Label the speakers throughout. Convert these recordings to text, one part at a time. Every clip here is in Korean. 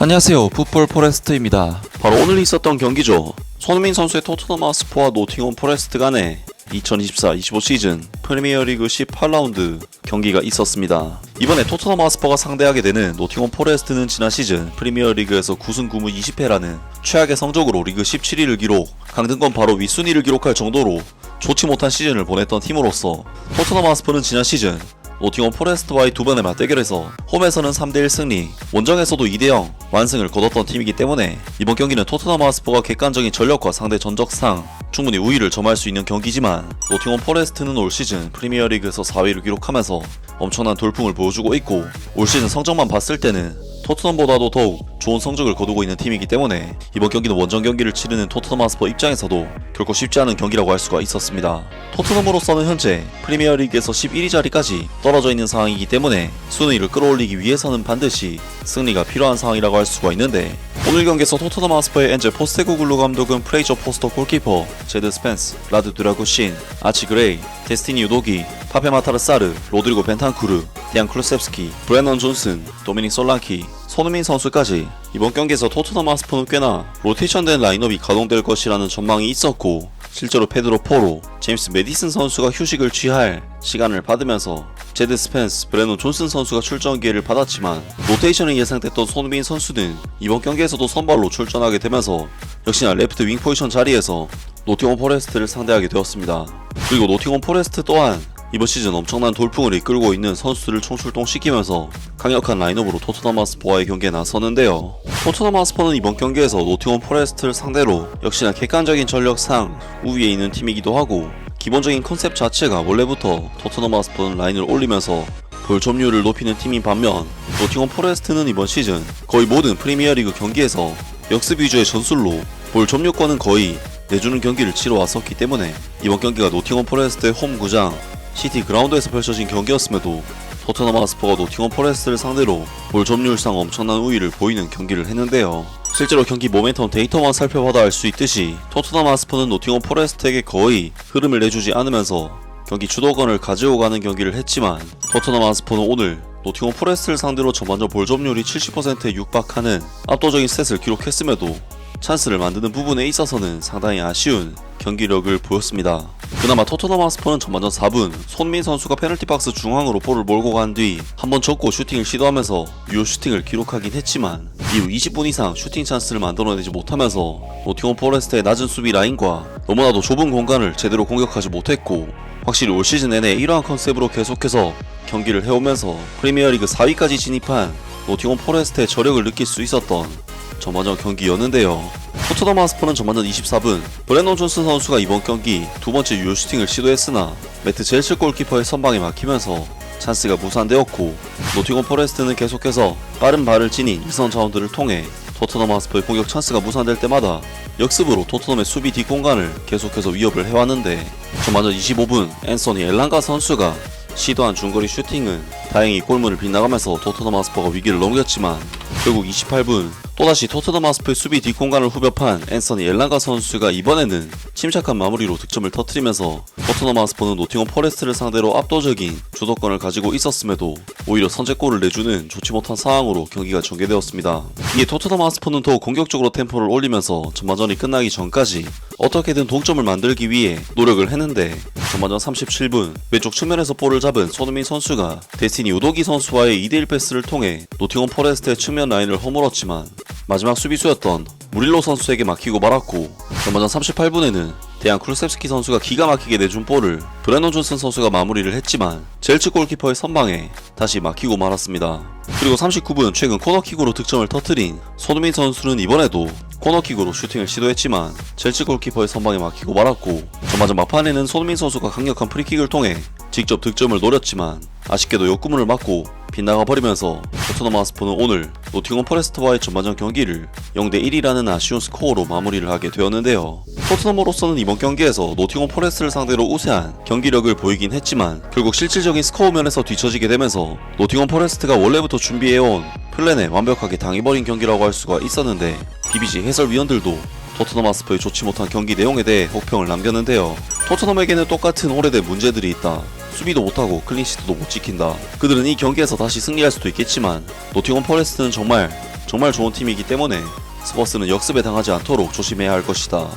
Speaker 1: 안녕하세요, 풋볼 포레스트입니다. 바로 오늘 있었던 경기죠. 손흥민 선수의 토트넘 하스퍼와 노팅엄 포레스트 간의 2024-25 시즌 프리미어리그 18라운드 경기가 있었습니다. 이번에 토트넘 하스퍼가 상대하게 되는 노팅엄 포레스트는 지난 시즌 프리미어리그에서 9승 9무 20패라는 최악의 성적으로 리그 17위를 기록, 강등권 바로 윗순위를 기록할 정도로 좋지 못한 시즌을 보냈던 팀으로서 토트넘 하스퍼는 지난 시즌 노팅엄 포레스트와의 두 번의 맞대결에서 홈에서는 3대1 승리, 원정에서도 2대0 완승을 거뒀던 팀이기 때문에 이번 경기는 토트넘 하스퍼가 객관적인 전력과 상대 전적상 충분히 우위를 점할 수 있는 경기지만, 노팅엄 포레스트는 올 시즌 프리미어리그에서 4위를 기록하면서 엄청난 돌풍을 보여주고 있고, 올 시즌 성적만 봤을 때는 토트넘보다도 더욱 좋은 성적을 거두고 있는 팀이기 때문에 이번 경기는 원정 경기를 치르는 토트넘 하스퍼 입장에서도 결코 쉽지 않은 경기라고 할 수가 있었습니다. 토트넘으로서는 현재 프리미어리그에서 11위 자리까지 떨어져 있는 상황이기 때문에 순위를 끌어올리기 위해서는 반드시 승리가 필요한 상황이라고 할 수가 있는데, 오늘 경기에서 토트넘 하스퍼의 엔젤 포스테코글루 감독은 프레이저 포스터 골키퍼, 제드 스펜스, 라드 드라구신, 아치 그레이, 데스티니 유도기, 파페 마타르 사르, 로드리고 벤탄쿠르, 디안 클루셉스키, 브레넌 존슨, 도미닉 솔랑키, 손흥민 선수까지 이번 경기에서 토트넘 하스퍼는 꽤나 로테이션된 라인업이 가동될 것이라는 전망이 있었고, 실제로 페드로 포로, 제임스 메디슨 선수가 휴식을 취할 시간을 받으면서 제드 스펜스, 브레넌 존슨 선수가 출전 기회를 받았지만, 로테이션이 예상됐던 손흥민 선수는 이번 경기에서도 선발로 출전하게 되면서 역시나 레프트 윙 포지션 자리에서 노팅엄 포레스트를 상대하게 되었습니다. 그리고 노팅엄 포레스트 또한 이번 시즌 엄청난 돌풍을 이끌고 있는 선수들을 총출동시키면서 강력한 라인업으로 토트넘 하스퍼와의 경기에 나서는데요. 토트넘 하스퍼는 이번 경기에서 노팅엄 포레스트를 상대로 역시나 객관적인 전력상 우위에 있는 팀이기도 하고, 기본적인 컨셉 자체가 원래부터 토트넘 하스퍼는 라인을 올리면서 볼 점유율을 높이는 팀인 반면, 노팅엄 포레스트는 이번 시즌 거의 모든 프리미어리그 경기에서 역습 위주의 전술로 볼 점유권은 거의 내주는 경기를 치러왔었기 때문에 이번 경기가 노팅엄 포레스트의 홈 구장 시티 그라운드에서 펼쳐진 경기였음에도 토트넘 하스퍼가 노팅엄 포레스트를 상대로 볼 점유율상 엄청난 우위를 보이는 경기를 했는데요. 실제로 경기 모멘텀 데이터만 살펴봐도 알 수 있듯이 토트넘 하스퍼는 노팅엄 포레스트에게 거의 흐름을 내주지 않으면서 경기 주도권을 가지고 가는 경기를 했지만, 토트넘 하스퍼는 오늘 노팅엄 포레스트를 상대로 전반전 볼 점유율이 70%에 육박하는 압도적인 스탯을 기록했음에도 찬스를 만드는 부분에 있어서는 상당히 아쉬운 경기력을 보였습니다. 그나마 토트넘 하스퍼는 전반전 4분 손흥민 선수가 페널티 박스 중앙으로 볼을 몰고 간 뒤 한번 접고 슈팅을 시도하면서 유효 슈팅을 기록하긴 했지만, 이후 20분 이상 슈팅 찬스를 만들어내지 못하면서 노팅엄 포레스트의 낮은 수비 라인과 너무나도 좁은 공간을 제대로 공격하지 못했고, 확실히 올 시즌 내내 이러한 컨셉으로 계속해서 경기를 해오면서 프리미어리그 4위까지 진입한 노팅엄 포레스트의 저력을 느낄 수 있었던 전반전 경기였는데요. 토트넘 하스퍼는 전반전 24분 브레넌 존슨 선수가 이번 경기 두 번째 유효 슈팅을 시도했으나 매트 젤츠 골키퍼의 선방에 막히면서 찬스가 무산되었고, 노팅엄 포레스트는 계속해서 빠른 발을 지닌 일선 자원들을 통해 토트넘 하스퍼의 공격 찬스가 무산될 때마다 역습으로 토트넘의 수비 뒷공간을 계속해서 위협을 해왔는데, 전반전 25분 앤서니 엘랑가 선수가 시도한 중거리 슈팅은 다행히 골문을 빗나가면서 토트넘 하스퍼가 위기를 넘겼지만, 결국 28분 또다시 토트넘 하스퍼의 수비 뒷공간을 후벼판 앤서니 엘랑가 선수가 이번에는 침착한 마무리로 득점을 터뜨리면서 토트넘 하스퍼는 노팅엄 포레스트를 상대로 압도적인 주도권을 가지고 있었음에도 오히려 선제골을 내주는 좋지 못한 상황으로 경기가 전개되었습니다. 이에 토트넘 하스퍼는 더욱 공격적으로 템포를 올리면서 전반전이 끝나기 전까지 어떻게든 동점을 만들기 위해 노력을 했는데, 전반전 37분 왼쪽 측면에서 볼을 잡은 손흥민 선수가 데스티니 유도기 선수와의 2대1 패스를 통해 노팅엄 포레스트의 측면 라인을 허물었지만 마지막 수비수였던 무릴로 선수에게 막히고 말았고, 전반전 38분에는 데안 클루셉스키 선수가 기가 막히게 내준 볼을 브레넌 존슨 선수가 마무리를 했지만 젤츠 골키퍼의 선방에 다시 막히고 말았습니다. 그리고 39분 최근 코너킥으로 득점을 터뜨린 손흥민 선수는 이번에도 코너킥으로 슈팅을 시도했지만 젤츠 골키퍼의 선방에 막히고 말았고, 전반전 막판에는 손흥민 선수가 강력한 프리킥을 통해 직접 득점을 노렸지만 아쉽게도 역구문을 맞고 빗나가 버리면서 토트넘 하스퍼는 오늘 노팅엄 포레스트와의 전반전 경기를 0대1이라는 아쉬운 스코어로 마무리를 하게 되었는데요. 토트넘으로서는 이번 경기에서 노팅엄 포레스트를 상대로 우세한 경기력을 보이긴 했지만 결국 실질적인 스코어 면에서 뒤처지게 되면서 노팅엄 포레스트가 원래부터 준비해온 플랜에 완벽하게 당해버린 경기라고 할 수가 있었는데, BBC 해설위원들도 토트넘 하스퍼의 좋지 못한 경기 내용에 대해 혹평을 남겼는데요. 토트넘에게는 똑같은 오래된 문제들이 있다. 수비도 못하고 클린시트도 못 지킨다. 그들은 이 경기에서 다시 승리할 수도 있겠지만 노팅엄 포레스트는 정말 정말 좋은 팀이기 때문에 스퍼스는 역습에 당하지 않도록 조심해야 할 것이다.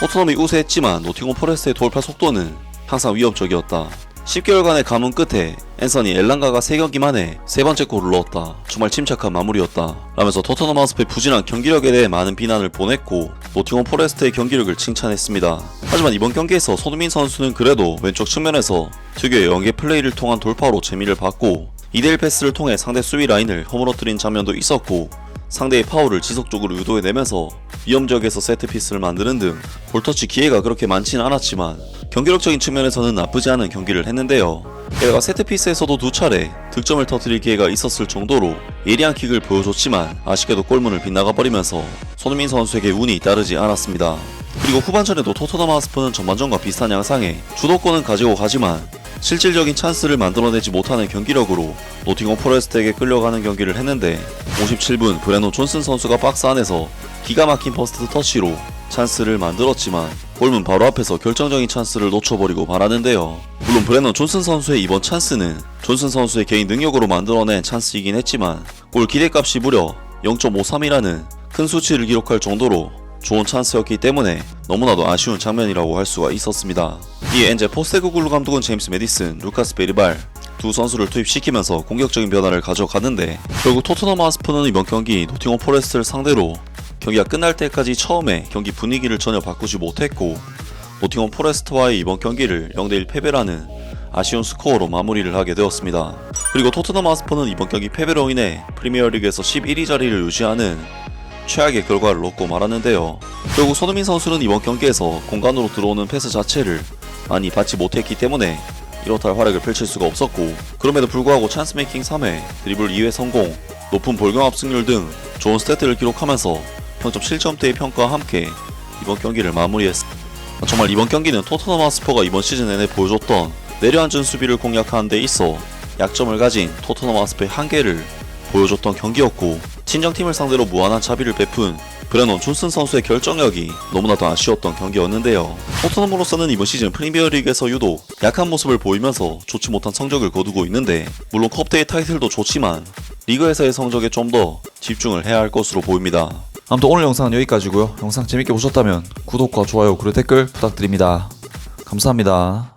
Speaker 1: 토트넘이 우세했지만 노팅엄 포레스트의 돌파 속도는 항상 위협적이었다. 10개월간의 가문 끝에 앤서니 엘랑가가 3경기 만에 3번째 골을 넣었다. 정말 침착한 마무리였다. 라면서 토트넘 하스프의 부진한 경기력에 대해 많은 비난을 보냈고 노팅엄 포레스트의 경기력을 칭찬했습니다. 하지만 이번 경기에서 손흥민 선수는 그래도 왼쪽 측면에서 특유의 연계 플레이를 통한 돌파로 재미를 받고 2대1 패스를 통해 상대 수비 라인을 허물어뜨린 장면도 있었고 상대의 파울을 지속적으로 유도해내면서 위험 지역에서 세트피스를 만드는 등 볼터치 기회가 그렇게 많지는 않았지만 경기력적인 측면에서는 나쁘지 않은 경기를 했는데요. 게다가 세트피스에서도 2차례 득점을 터뜨릴 기회가 있었을 정도로 예리한 킥을 보여줬지만 아쉽게도 골문을 빗나가버리면서 손흥민 선수에게 운이 따르지 않았습니다. 그리고 후반전에도 토트넘 하스퍼는 전반전과 비슷한 양상에 주도권은 가지고 가지만 실질적인 찬스를 만들어내지 못하는 경기력으로 노팅엄 포레스트에게 끌려가는 경기를 했는데 57분 브레논 존슨 선수가 박스 안에서 기가 막힌 퍼스트 터치로 찬스를 만들었지만 골문 바로 앞에서 결정적인 찬스를 놓쳐버리고 말았는데요. 물론 브레논 존슨 선수의 이번 찬스는 존슨 선수의 개인 능력으로 만들어낸 찬스이긴 했지만 골 기대값이 무려 0.53이라는 큰 수치를 기록할 정도로 좋은 찬스였기 때문에 너무나도 아쉬운 장면이라고 할 수가 있었습니다. 이에 엔제 포스테코글루 감독은 제임스 메디슨, 루카스 베리발 두 선수를 투입시키면서 공격적인 변화를 가져가는데 결국 토트넘 하스퍼는 이번 경기 노팅엄 포레스트를 상대로 경기가 끝날 때까지 처음에 경기 분위기를 전혀 바꾸지 못했고 노팅엄 포레스트와의 이번 경기를 0대1 패배라는 아쉬운 스코어로 마무리를 하게 되었습니다. 그리고 토트넘 하스퍼는 이번 경기 패배로 인해 프리미어리그에서 11위 자리를 유지하는 최악의 결과를 얻고 말았는데요. 결국 손흥민 선수는 이번 경기에서 공간으로 들어오는 패스 자체를 많이 받지 못했기 때문에 이렇다 활약을 펼칠 수가 없었고 그럼에도 불구하고 찬스 메이킹 3회, 드리블 2회 성공, 높은 볼경합 승률 등 좋은 스탯들을 기록하면서 평점 7점대의 평가와 함께 이번 경기를 마무리했습니다. 정말 이번 경기는 토트넘 하스퍼가 이번 시즌 내내 보여줬던 내려앉은 수비를 공략하는 데 있어 약점을 가진 토트넘 하스퍼의 한계를 보여줬던 경기였고 친정팀을 상대로 무한한 자비를 베푼 브레논 존슨 선수의 결정력이 너무나도 아쉬웠던 경기였는데요. 토트넘으로서는 이번 시즌 프리미어리그에서 유독 약한 모습을 보이면서 좋지 못한 성적을 거두고 있는데 물론 컵대회 타이틀도 좋지만 리그에서의 성적에 좀 더 집중을 해야 할 것으로 보입니다.
Speaker 2: 아무튼 오늘 영상은 여기까지고요. 영상 재밌게 보셨다면 구독과 좋아요 그리고 댓글 부탁드립니다. 감사합니다.